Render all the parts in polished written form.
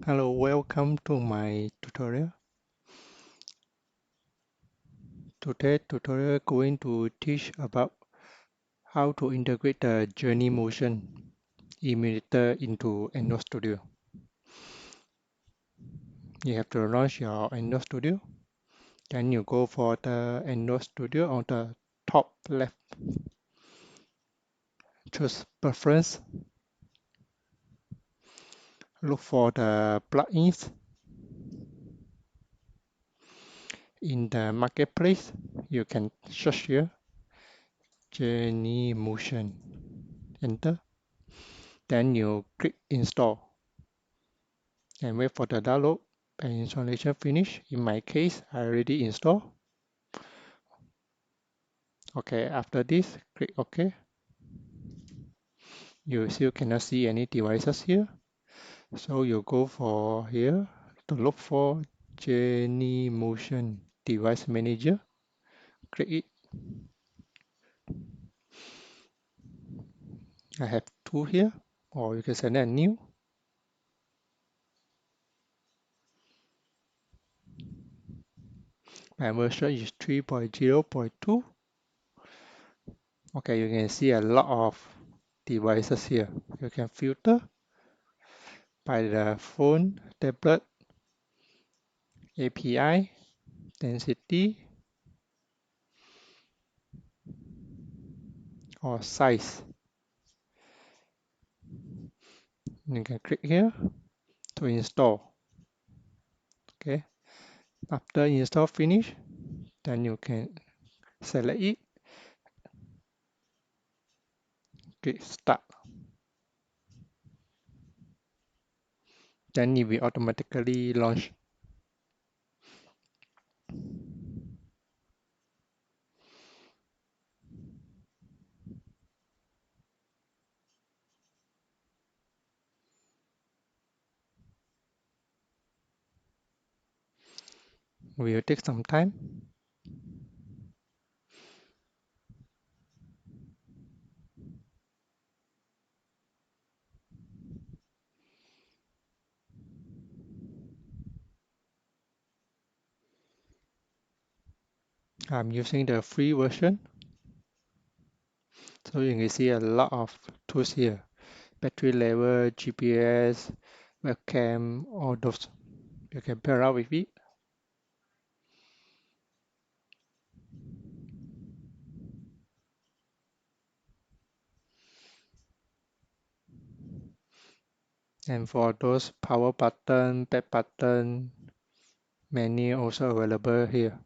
Hello, welcome to my tutorial. Today tutorial going to teach about how to integrate the GENYMOTION emulator into Android Studio. You have to launch your Android Studio. Then you go for the Android Studio on the top left. Choose Preference. Look for the plugins. In the marketplace, you can search here GENYMOTION. Enter. Then you click Install and wait for the download and installation finish. In my case, I already installed. Okay, after this, click OK. You still cannot see any devices here. So you go for here to look for GENYMOTION Device Manager. Click it. I have two here, or you can select new. My version is 3.0.2. Okay, you can see a lot of devices here. You can filter by the phone, tablet, API, density, or size. You can click here to install. Okay, after install finish, then you can select it, click start. Then it will automatically launch. It will take some time. I'm using the free version, so you can see a lot of tools here. Battery level, GPS, webcam, all those. You can play around with it. And for those power button, back button, menu also available here.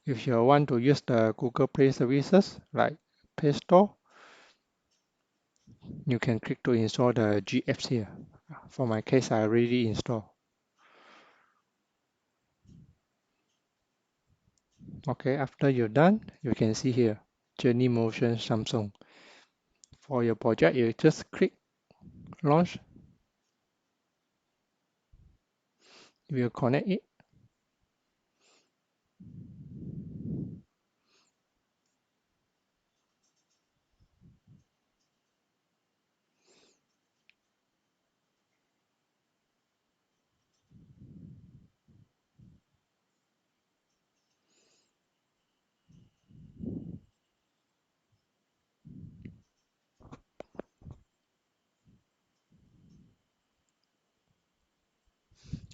If you want to use the Google Play services like Play Store, you can click to install the GApps here. For my case, I already installed. Okay, after you're done, you can see here, GENYMOTION Samsung. For your project, you just click launch. You will connect it.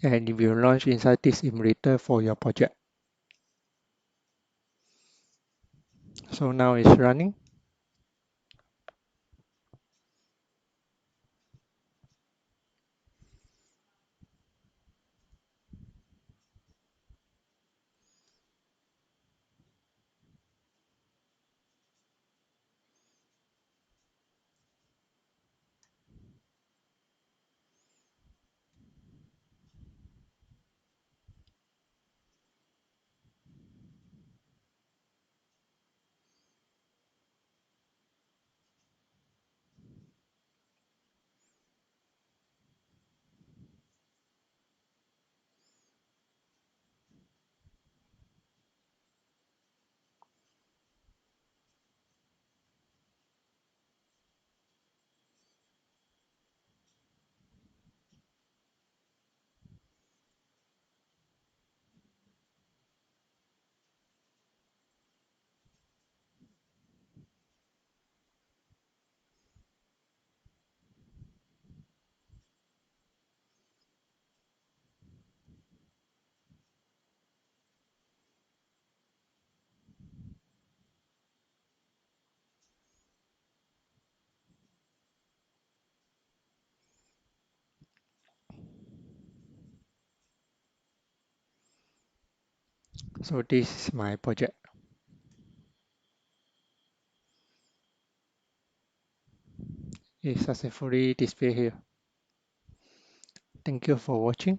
And it will launch inside this emulator for your project. So now it's running. So this is my project. It's successfully displayed here. Thank you for watching.